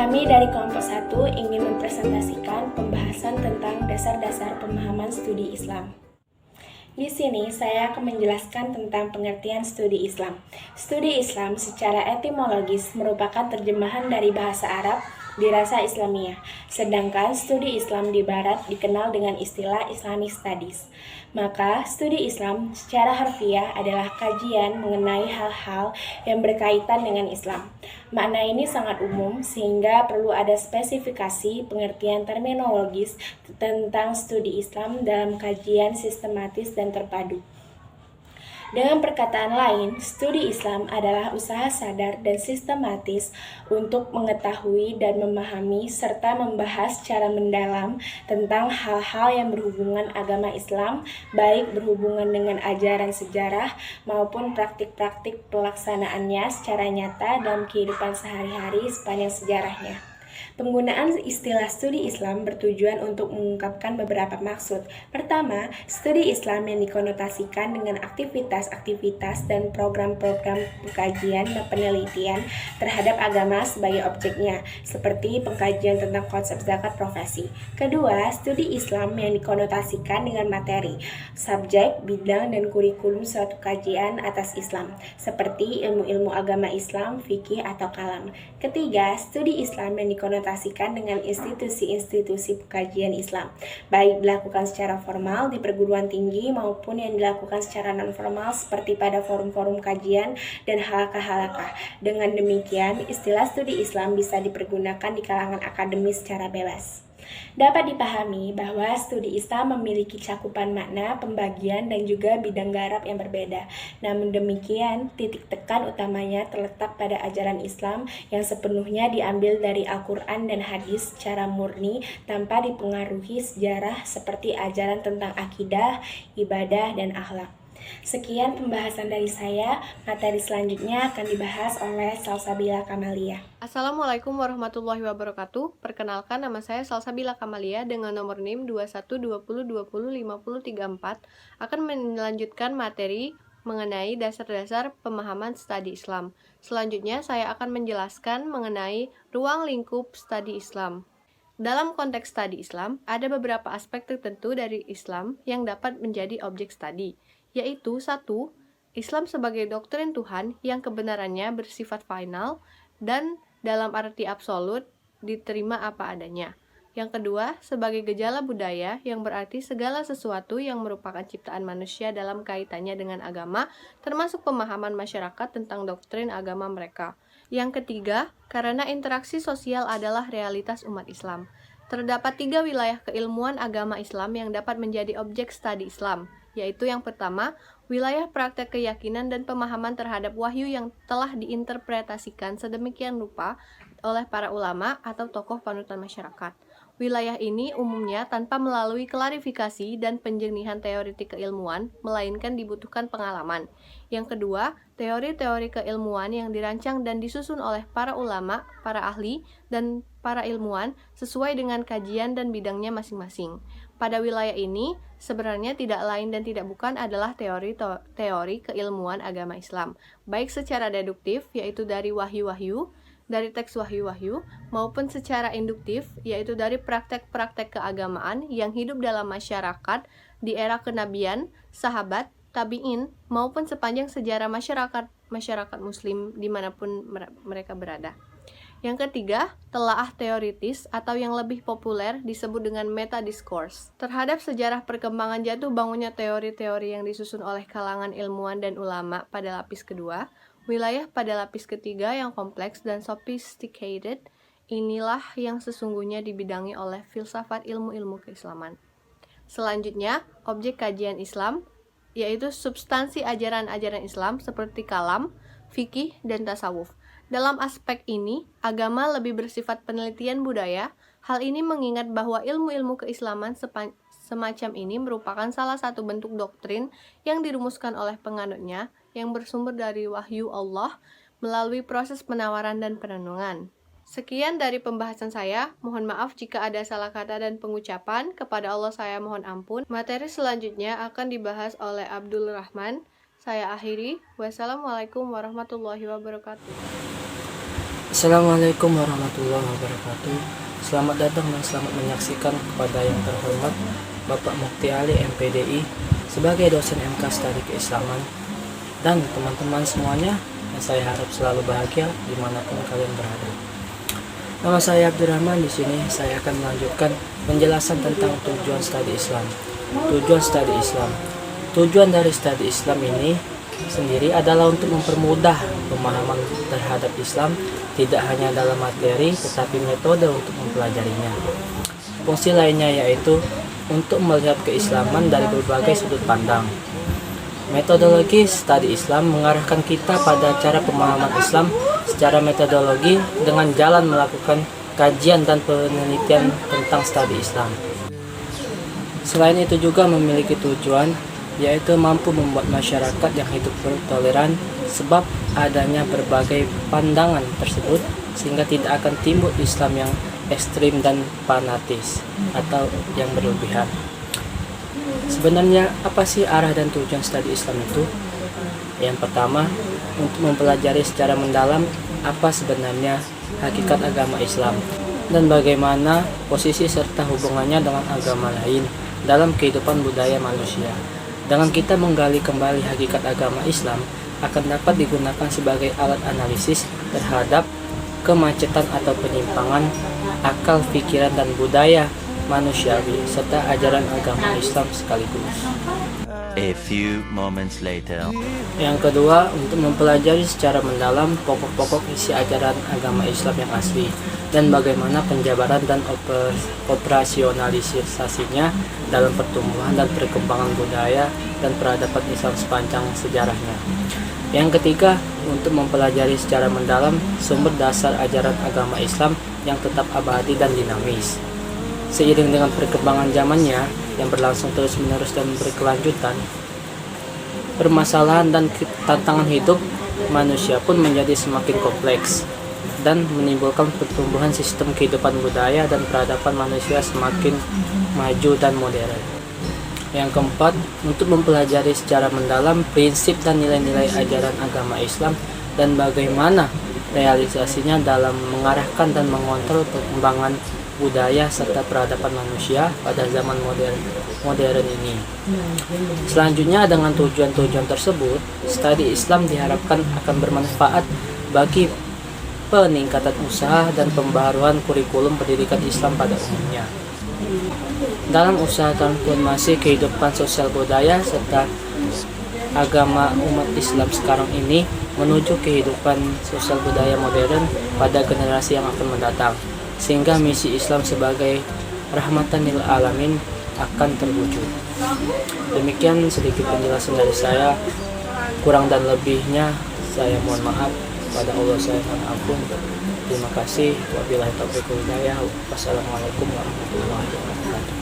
Kami dari kelompok 1 ingin mempresentasikan pembahasan tentang dasar-dasar pemahaman studi Islam. Di sini saya akan menjelaskan tentang pengertian studi Islam. Studi Islam secara etimologis merupakan terjemahan dari bahasa Arab dirasa Islamiyah, sedangkan studi Islam di Barat dikenal dengan istilah Islamic Studies. Maka, studi Islam secara harfiah adalah kajian mengenai hal-hal yang berkaitan dengan Islam. Makna ini sangat umum sehingga perlu ada spesifikasi pengertian terminologis tentang studi Islam dalam kajian sistematis dan terpadu. Dengan perkataan lain, studi Islam adalah usaha sadar dan sistematis untuk mengetahui dan memahami serta membahas secara mendalam tentang hal-hal yang berhubungan agama Islam, baik berhubungan dengan ajaran sejarah maupun praktik-praktik pelaksanaannya secara nyata dalam kehidupan sehari-hari sepanjang sejarahnya. Penggunaan istilah studi Islam bertujuan untuk mengungkapkan beberapa maksud. Pertama, studi Islam yang dikonotasikan dengan aktivitas-aktivitas dan program-program pengkajian dan penelitian terhadap agama sebagai objeknya, seperti pengkajian tentang konsep zakat profesi. Kedua, studi Islam yang dikonotasikan dengan materi, subjek, bidang, dan kurikulum suatu kajian atas Islam, seperti ilmu-ilmu agama Islam, fikih, atau kalam. Ketiga, studi Islam yang dikonotasikan dengan institusi-institusi pengkajian Islam, baik dilakukan secara formal di perguruan tinggi maupun yang dilakukan secara non-formal seperti pada forum-forum kajian dan halakah-halakah. Dengan demikian, istilah studi Islam bisa dipergunakan di kalangan akademis secara bebas. Dapat dipahami bahwa studi Islam memiliki cakupan makna, pembagian, dan juga bidang garap yang berbeda. Namun demikian, titik tekan utamanya terletak pada ajaran Islam yang sepenuhnya diambil dari Al-Quran dan hadis secara murni tanpa dipengaruhi sejarah seperti ajaran tentang akidah, ibadah, dan akhlak. Sekian pembahasan dari saya. Materi selanjutnya akan dibahas oleh Salsabila Kamalia. Assalamualaikum warahmatullahi wabarakatuh. Perkenalkan, nama saya Salsabila Kamalia dengan nomor NIM 2120205034 akan melanjutkan materi mengenai dasar-dasar pemahaman studi Islam. Selanjutnya saya akan menjelaskan mengenai ruang lingkup studi Islam. Dalam konteks studi Islam, ada beberapa aspek tertentu dari Islam yang dapat menjadi objek studi, yaitu 1. Islam sebagai doktrin Tuhan yang kebenarannya bersifat final dan dalam arti absolut diterima apa adanya. Yang kedua, sebagai gejala budaya yang berarti segala sesuatu yang merupakan ciptaan manusia dalam kaitannya dengan agama, termasuk pemahaman masyarakat tentang doktrin agama mereka. Yang ketiga, karena interaksi sosial adalah realitas umat Islam. Terdapat 3 wilayah keilmuan agama Islam yang dapat menjadi objek studi Islam, yaitu yang pertama, wilayah praktek keyakinan dan pemahaman terhadap wahyu yang telah diinterpretasikan sedemikian rupa oleh para ulama atau tokoh panutan masyarakat. Wilayah ini umumnya tanpa melalui klarifikasi dan penjernihan teoretik keilmuan, melainkan dibutuhkan pengalaman. Yang kedua, teori-teori keilmuan yang dirancang dan disusun oleh para ulama, para ahli, dan para ilmuwan sesuai dengan kajian dan bidangnya masing-masing. Pada wilayah ini, sebenarnya tidak lain dan tidak bukan adalah teori keilmuan agama Islam, baik secara deduktif, yaitu dari wahyu-wahyu, dari teks wahyu-wahyu, maupun secara induktif, yaitu dari praktek-praktek keagamaan yang hidup dalam masyarakat di era kenabian, sahabat, tabi'in, maupun sepanjang sejarah masyarakat muslim dimanapun mereka berada. Yang ketiga, telaah teoritis atau yang lebih populer disebut dengan metadiscourse terhadap sejarah perkembangan jatuh bangunnya teori-teori yang disusun oleh kalangan ilmuwan dan ulama pada lapis kedua. Wilayah pada lapis ketiga yang kompleks dan sophisticated, inilah yang sesungguhnya dibidangi oleh filsafat ilmu-ilmu keislaman. Selanjutnya, objek kajian Islam, yaitu substansi ajaran-ajaran Islam seperti kalam, fikih, dan tasawuf. Dalam aspek ini, agama lebih bersifat penelitian budaya. Hal ini mengingat bahwa ilmu-ilmu keislaman semacam ini merupakan salah satu bentuk doktrin yang dirumuskan oleh penganutnya yang bersumber dari wahyu Allah melalui proses penawaran dan perenungan. Sekian dari pembahasan saya. Mohon maaf jika ada salah kata dan pengucapan. Kepada Allah saya mohon ampun. Materi selanjutnya akan dibahas oleh Abdul Rahman. Saya akhiri. Wassalamualaikum warahmatullahi wabarakatuh. Assalamualaikum warahmatullahi wabarakatuh. Selamat datang dan selamat menyaksikan kepada yang terhormat Bapak Mukti Ali MPDI sebagai dosen MK Studi Keislaman dan teman-teman semuanya yang saya harap selalu bahagia dimanapun kalian berada. Nama saya Abdurrahman. Di sini saya akan melanjutkan penjelasan tentang tujuan studi Islam. Tujuan studi Islam. Tujuan dari studi Islam ini sendiri adalah untuk mempermudah pemahaman terhadap Islam, tidak hanya dalam materi tetapi metode untuk mempelajarinya. Fungsi lainnya yaitu untuk melihat keislaman dari berbagai sudut pandang. Metodologi studi Islam mengarahkan kita pada cara pemahaman Islam secara metodologi dengan jalan melakukan kajian dan penelitian tentang studi Islam. Selain itu juga memiliki tujuan yaitu mampu membuat masyarakat yang hidup bertoleran, sebab adanya berbagai pandangan tersebut sehingga tidak akan timbul Islam yang ekstrim dan fanatis atau yang berlebihan. Sebenarnya apa sih arah dan tujuan studi Islam itu? Yang pertama, untuk mempelajari secara mendalam apa sebenarnya hakikat agama Islam dan bagaimana posisi serta hubungannya dengan agama lain dalam kehidupan budaya manusia. Dengan kita menggali kembali hakikat agama Islam akan dapat digunakan sebagai alat analisis terhadap kemacetan atau penyimpangan akal, pikiran, dan budaya manusiawi serta ajaran agama Islam sekaligus. A few moments later. Yang kedua, untuk mempelajari secara mendalam pokok-pokok isi ajaran agama Islam yang asli dan bagaimana penjabaran dan operasionalisasinya dalam pertumbuhan dan perkembangan budaya dan peradaban Islam sepanjang sejarahnya. Yang ketiga, untuk mempelajari secara mendalam sumber dasar ajaran agama Islam yang tetap abadi dan dinamis. Seiring dengan perkembangan zamannya yang berlangsung terus-menerus dan berkelanjutan, permasalahan dan tantangan hidup manusia pun menjadi semakin kompleks dan menimbulkan pertumbuhan sistem kehidupan budaya dan peradaban manusia semakin maju dan modern. Yang keempat, untuk mempelajari secara mendalam prinsip dan nilai-nilai ajaran agama Islam dan bagaimana realisasinya dalam mengarahkan dan mengontrol perkembangan budaya serta peradaban manusia pada zaman modern ini. Selanjutnya, dengan tujuan-tujuan tersebut, studi Islam diharapkan akan bermanfaat bagi peningkatan usaha dan pembaharuan kurikulum pendidikan Islam pada umumnya. Dalam usaha transformasi kehidupan sosial budaya serta agama umat Islam sekarang ini menuju kehidupan sosial budaya modern pada generasi yang akan mendatang, sehingga misi Islam sebagai rahmatan lil alamin akan terwujud. Demikian sedikit penjelasan dari saya. Kurang dan lebihnya saya mohon maaf. Pada Allah saya mohon ampun. Terima kasih. Wabillahi taufiq wal hidayah. Wassalamualaikum warahmatullahi wabarakatuh.